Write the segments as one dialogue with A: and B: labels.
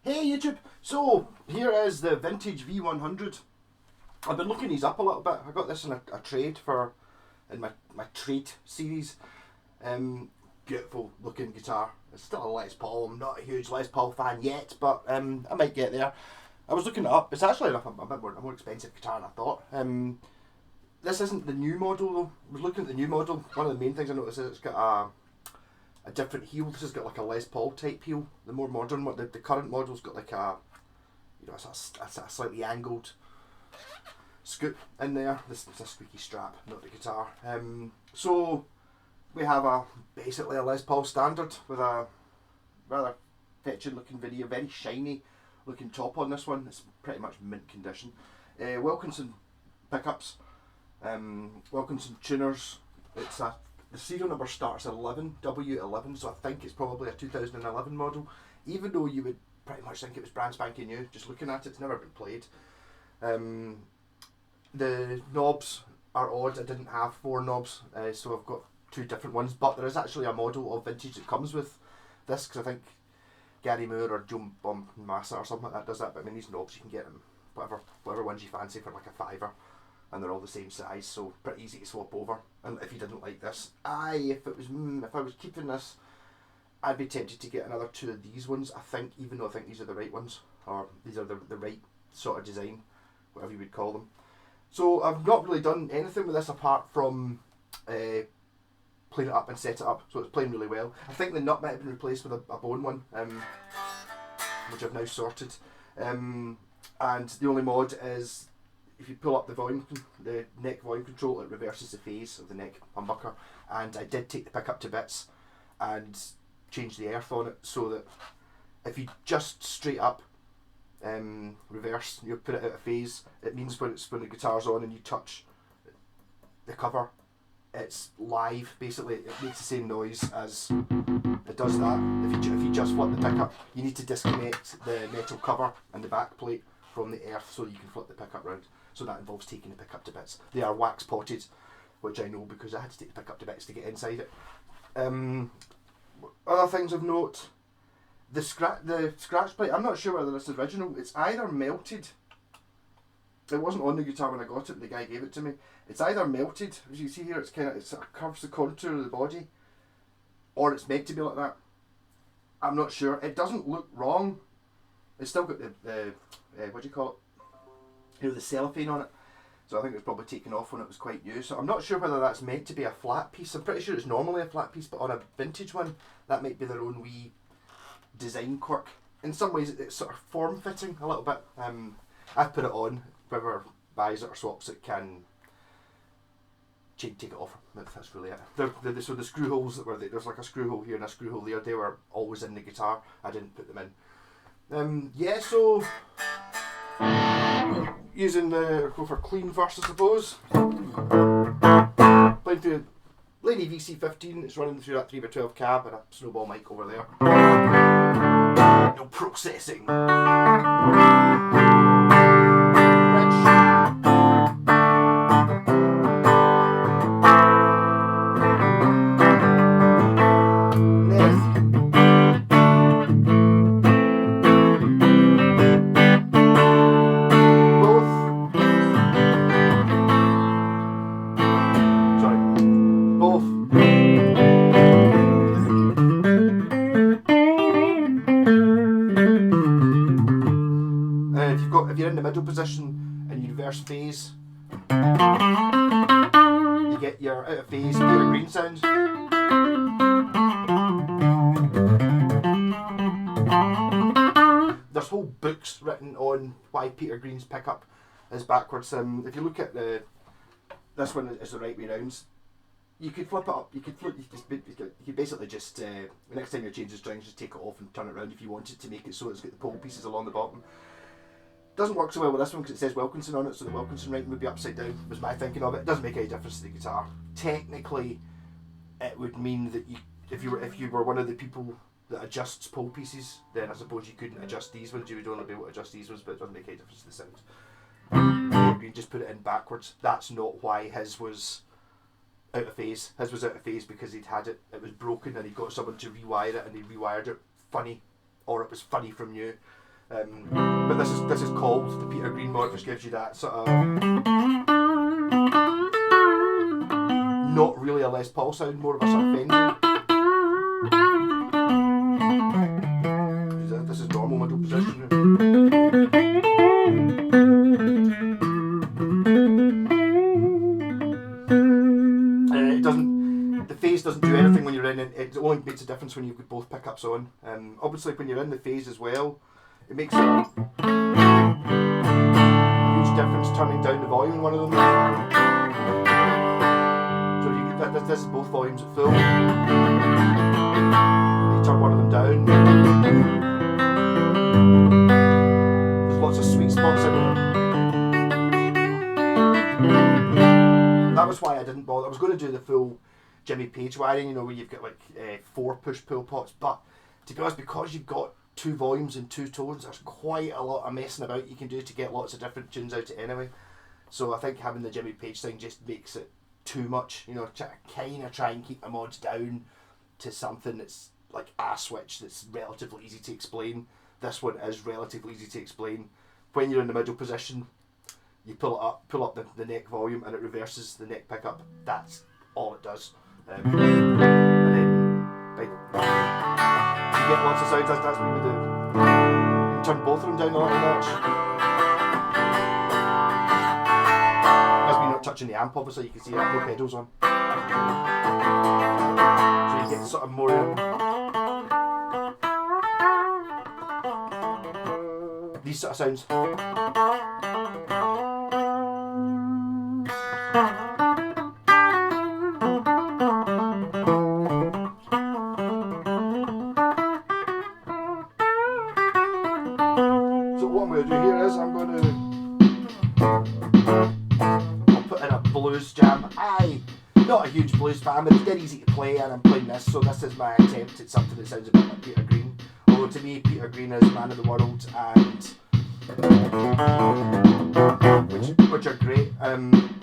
A: Hey YouTube! So, here is the vintage V100. I've been looking these up a little bit. I got this in a trade in my trade series. Beautiful looking guitar. It's still a Les Paul. I'm not a huge Les Paul fan yet, but I might get there. I was looking it up. It's actually a more expensive guitar than I thought. This isn't the new model though. I was looking at the new model. One of the main things I noticed is it's got a different heel. This has got like a Les Paul type heel. The more modern one, the current model's got like it's a slightly angled scoop in there. This is a squeaky strap, not the guitar. So we have basically a Les Paul standard with a rather fetching looking video, very shiny looking top on this one. It's pretty much mint condition. Wilkinson pickups, Wilkinson tuners. The serial number starts at 11, W11, so I think it's probably a 2011 model, even though you would pretty much think it was brand spanking new. Just looking at it, it's never been played. The knobs are odd. I didn't have four knobs, so I've got two different ones, but there is actually a model of vintage that comes with this, because I think Gary Moore or Joe Massa or something like that does that, but I mean these knobs you can get them, whatever ones you fancy for like a fiver, and they're all the same size, so pretty easy to swap over. And if you didn't like this, if I was keeping this, I'd be tempted to get another two of these ones. I think, even though I think these are the right ones, or these are the right sort of design, whatever you would call them. So I've not really done anything with this apart from playing it up and set it up, so it's playing really well. I think the nut might have been replaced with a bone one, which I've now sorted. And the only mod is, if you pull up the neck volume control, it reverses the phase of the neck humbucker. And I did take the pickup to bits and change the earth on it, so that if you just straight up reverse, you put it out of phase, it means when the guitar's on and you touch the cover, it's live. Basically, it makes the same noise as it does that. If you just flip the pickup, you need to disconnect the metal cover and the back plate from the earth so you can flip the pickup round. So that involves taking the pickup to bits. They are wax potted, which I know because I had to take the pickup to bits to get inside it. Other things of note: the scratch plate. I'm not sure whether this is original. It's either melted. It wasn't on the guitar when I got it. The guy gave it to me. It's either melted, as you see here. It sort of curves the contour of the body, or it's meant to be like that. I'm not sure. It doesn't look wrong. It's still got the what do you call it? The cellophane on it. So I think it was probably taken off when it was quite new. So I'm not sure whether that's meant to be a flat piece. I'm pretty sure it's normally a flat piece, but on a vintage one, that might be their own wee design quirk. In some ways, it's sort of form-fitting a little bit. I've put it on. Whoever buys it or swaps it can take it off. That's really it. So the screw holes that were there, there's like a screw hole here and a screw hole there. They were always in the guitar. I didn't put them in. So using go for clean first, I suppose. Playing through Lady VC15. It's running through that 3x12 cab and a snowball mic over there. No processing. If you're in the middle position and you reverse phase, you get your out of phase Peter Green sound. There's whole books written on why Peter Green's pickup is backwards. If you look at this one is the right way round. You could flip it up. You could basically just the next time you change the strings, just take it off and turn it around if you wanted to make it so it's got the pole pieces along the bottom. Doesn't work so well with this one because it says Wilkinson on it, so the Wilkinson writing would be upside down, was my thinking of it. It doesn't make any difference to the guitar. Technically, it would mean that if you were one of the people that adjusts pole pieces, then I suppose you couldn't adjust these ones. You would only be able to adjust these ones, but it doesn't make any difference to the sound. You can just put it in backwards. That's not why his was out of phase. His was out of phase because he'd had it. It was broken, and he got someone to rewire it, and he rewired it funny, or it was funny from new. But this is called the Peter Green mod, which gives you that sort of not really a Les Paul sound, more of a sort of Fender. This is normal middle position. It doesn't. The phase doesn't do anything when you're in it. It only makes a difference when you've got both pickups on. Obviously, when you're in the phase as well, it makes a huge difference turning down the volume in one of them. So you can, this is both volumes at full. You turn one of them down. There's lots of sweet spots in there. That was why I didn't bother. I was going to do the full Jimmy Page wiring, you know, where you've got like 4 push-pull pots, but to be honest, because you've got 2 volumes and 2 tones, there's quite a lot of messing about you can do to get lots of different tunes out it anyway. So I think having the Jimmy Page thing just makes it too much, you know, kind of try and keep the mods down to something that's like a switch that's relatively easy to explain. This one is relatively easy to explain. When you're in the middle position, you pull up the neck volume and it reverses the neck pickup. That's all it does. And then you get lots of sounds. That's what we do. You turn both of them down a little notch. As we're not touching the amp, obviously you can see that no pedals on. So you get sort of more these sort of sounds. So what I'm going to do here is I'll put in a blues jam. Not a huge blues fan, but it's dead easy to play, and I'm playing this, so this is my attempt at something that sounds a bit like Peter Green. Although to me, Peter Green is Man of the World, and which are great.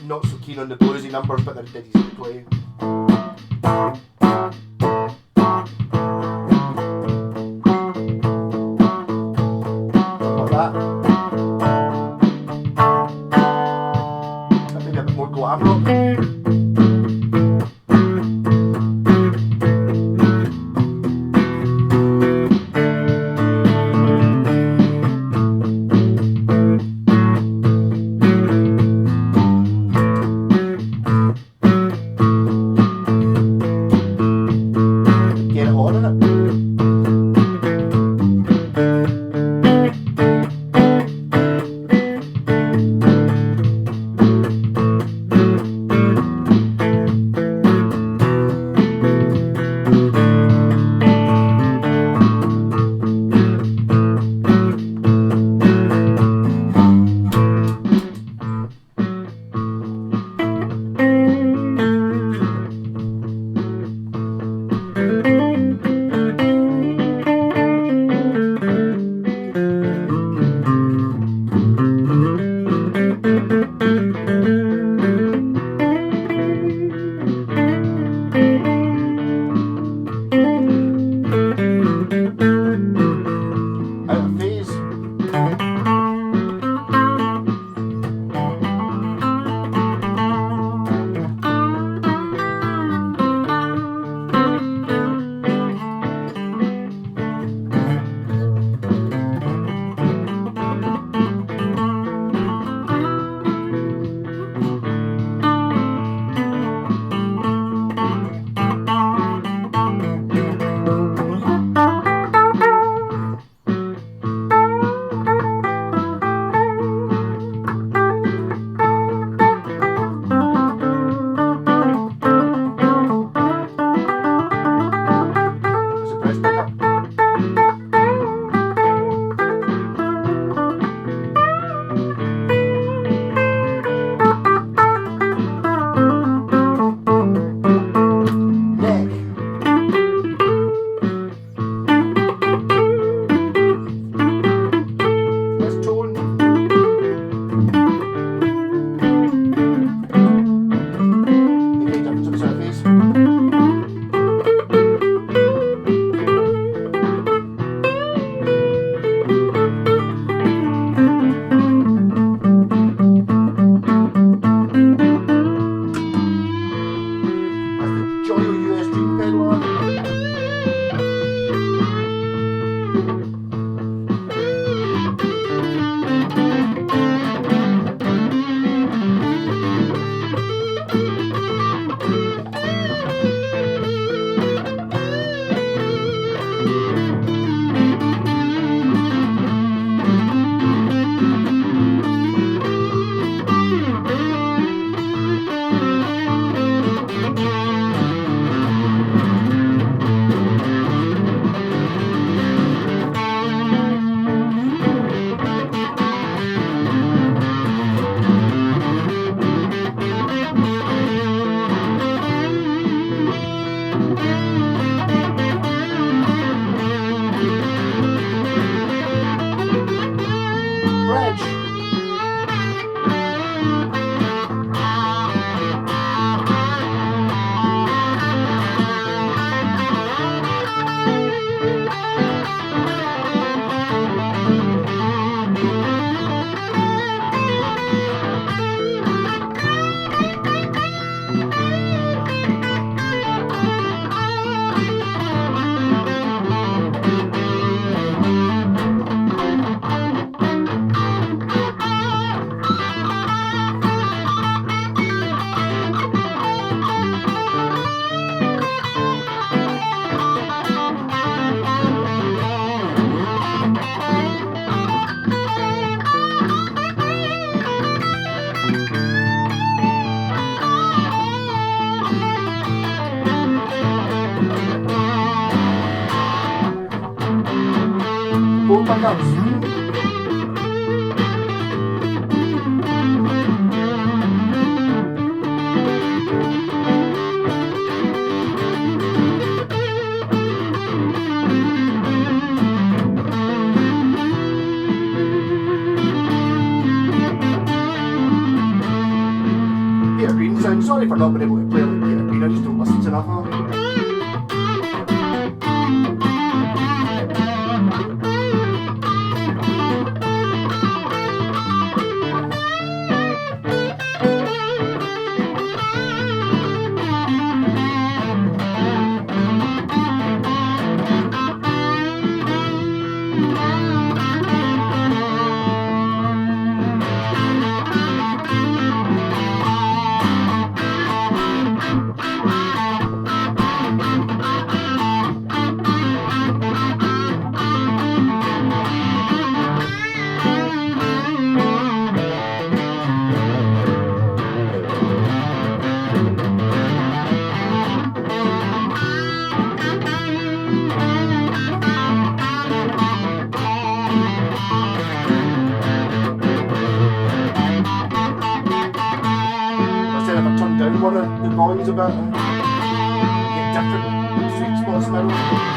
A: Not so keen on the bluesy numbers, but they're dead easy to play. Like that. Maybe a bit more glam rock. low pickups. Peter Green sound. Sorry for not being able to play like Peter Green, I just don't listen to enough of him. If I turn down one of the volumes a bit, get different sweet spots in the middle.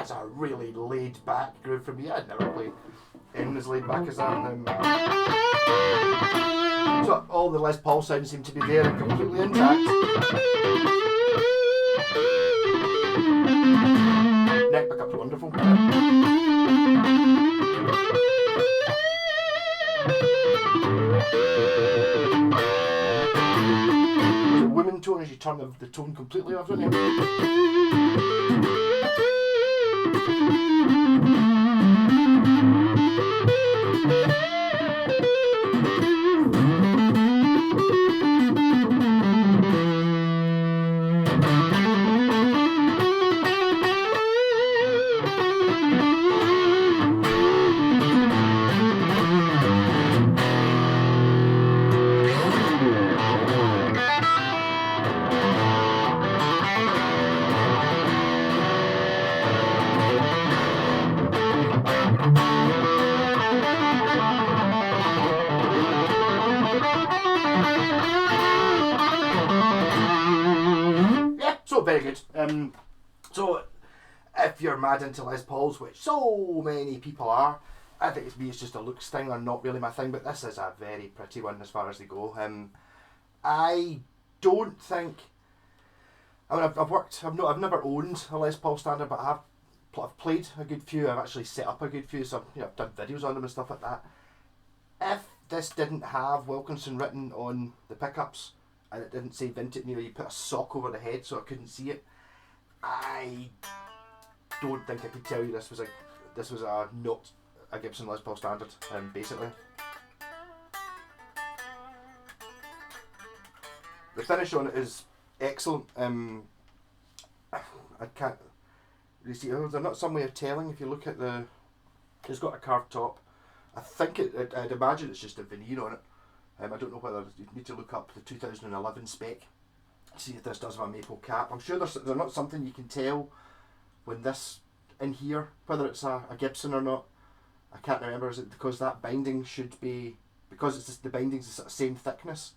A: that's a really laid back groove for me. I'd never play anything as laid back as that. So all the Les Paul sounds seem to be there and completely intact. Neck pickup's wonderful. The woman tone as you turn the tone completely off, don't you? Very good. So if you're mad into Les Pauls, which so many people are, I think it's just a looks thing and not really my thing, but this is a very pretty one as far as they go. I don't think, I mean, I've never owned a Les Paul standard, but I've played a good few. I've actually set up a good few, so I've done videos on them and stuff like that. If this didn't have Wilkinson written on the pickups, and it didn't say vintage, you put a sock over the head so I couldn't see it, I don't think I could tell you this was not a Gibson Les Paul standard, basically. The finish on it is excellent. I can't really see, there's not some way of telling if you look at it's got a carved top. I think I'd imagine it's just a veneer on it. I don't know whether you need to look up the 2011 spec, see if this does have a maple cap. I'm sure there's not something you can tell when this in here, whether it's a Gibson or not. I can't remember. Is it because that binding should be, because it's just the binding's the sort of same thickness,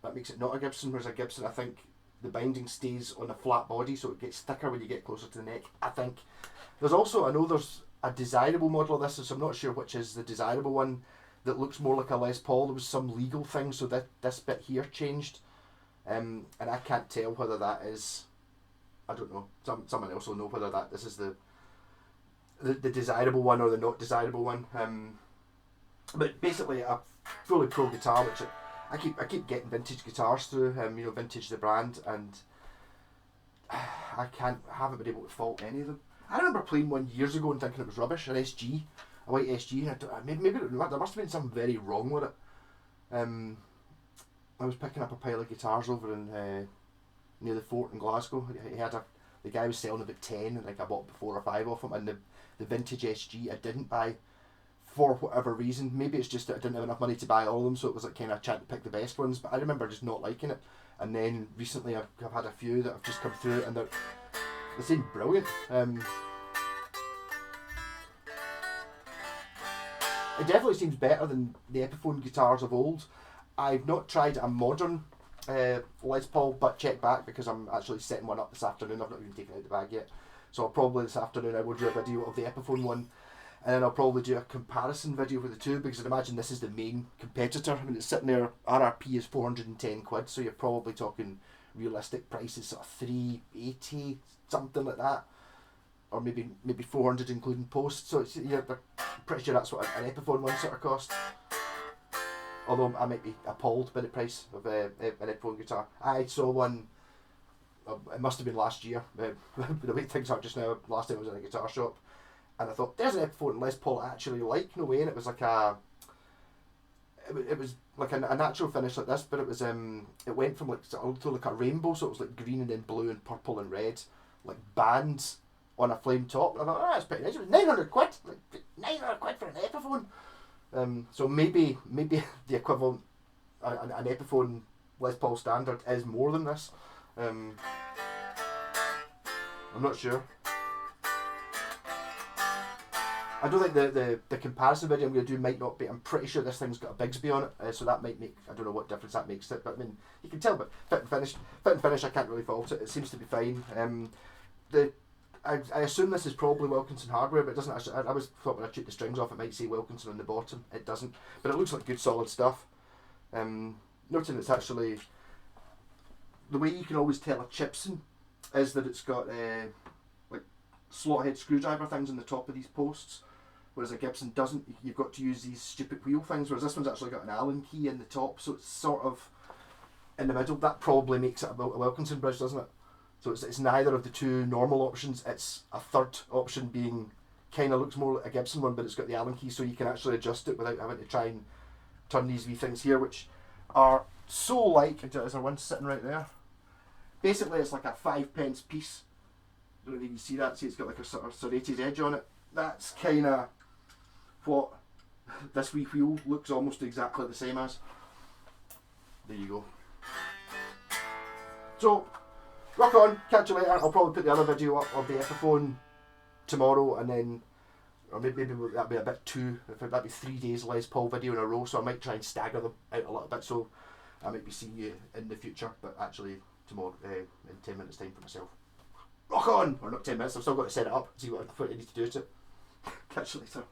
A: that makes it not a Gibson, whereas a Gibson, I think the binding stays on a flat body so it gets thicker when you get closer to the neck, I think. There's also, I know there's a desirable model of this, so I'm not sure which is the desirable one, that looks more like a Les Paul. There was some legal thing, so that this bit here changed, and I can't tell whether that is, I don't know, someone else will know whether this is the desirable one or the not desirable one. But basically a fully pro guitar, which I keep getting vintage guitars through, Vintage the brand, and I haven't been able to fault any of them. I remember playing one years ago and thinking it was rubbish, an SG. A white SG, and maybe there must have been something very wrong with it. I was picking up a pile of guitars over in near the fort in Glasgow. The guy was selling about 10, and I bought 4 or 5 of them, and the vintage SG I didn't buy for whatever reason. Maybe it's just that I didn't have enough money to buy all of them, so it was like kind of trying to pick the best ones, but I remember just not liking it. And then recently I've had a few that have just come through, and they seem brilliant. It definitely seems better than the Epiphone guitars of old. I've not tried a modern Les Paul butt check back because I'm actually setting one up this afternoon. I've not even taken out the bag yet. So I'll probably this afternoon I will do a video of the Epiphone one, and then I'll probably do a comparison video with the two, because I'd imagine this is the main competitor. I mean, it's sitting there, RRP is 410 quid, so you're probably talking realistic prices sort of 380, something like that. Or maybe 400 including post, so I'm pretty sure that's what an Epiphone one sort of cost. Although I might be appalled by the price of an Epiphone guitar. I saw one, it must have been last year, the way things are just now. Last time I was in a guitar shop, and I thought, there's an Epiphone Les Paul I actually like, no way, and it was like a natural finish like this, but it was it went from like a rainbow, so it was like green and then blue and purple and red, like bands on a flame top. And I thought, that's pretty nice. It was 900 quid, like 900 quid for an Epiphone. So maybe the equivalent, an Epiphone Les Paul standard is more than this. I'm not sure. I don't think the comparison video I'm going to do might not be. I'm pretty sure this thing's got a Bigsby on it, so that might make, I don't know what difference that makes it, but I mean, you can tell, but fit and finish I can't really fault it. It seems to be fine. I assume this is probably Wilkinson hardware, but it doesn't actually. I was thought when I took the strings off, it might say Wilkinson on the bottom. It doesn't, but it looks like good solid stuff. Noting it's actually the way you can always tell a Chipson is that it's got like slot head screwdriver things on the top of these posts, whereas a Gibson doesn't. You've got to use these stupid wheel things, whereas this one's actually got an Allen key in the top, so it's sort of in the middle. That probably makes it a Wilkinson bridge, doesn't it? So it's neither of the two normal options. It's a third option being kind of looks more like a Gibson one, but it's got the Allen key, so you can actually adjust it without having to try and turn these wee things here, which are so like. Is there one sitting right there? Basically, it's like a 5p piece. I don't know if you can see that. See, it's got like a sort of serrated edge on it. That's kind of what this wee wheel looks almost exactly the same as. There you go. So, rock on, catch you later. I'll probably put the other video up on the Epiphone tomorrow, and then, or maybe that'd be a bit too, that'd be 3 days Les Paul video in a row, so I might try and stagger them out a little bit, so I might be seeing you in the future, but actually tomorrow, in 10 minutes time for myself. Rock on! Or not 10 minutes, I've still got to set it up, see what I need to do to it. Catch you later.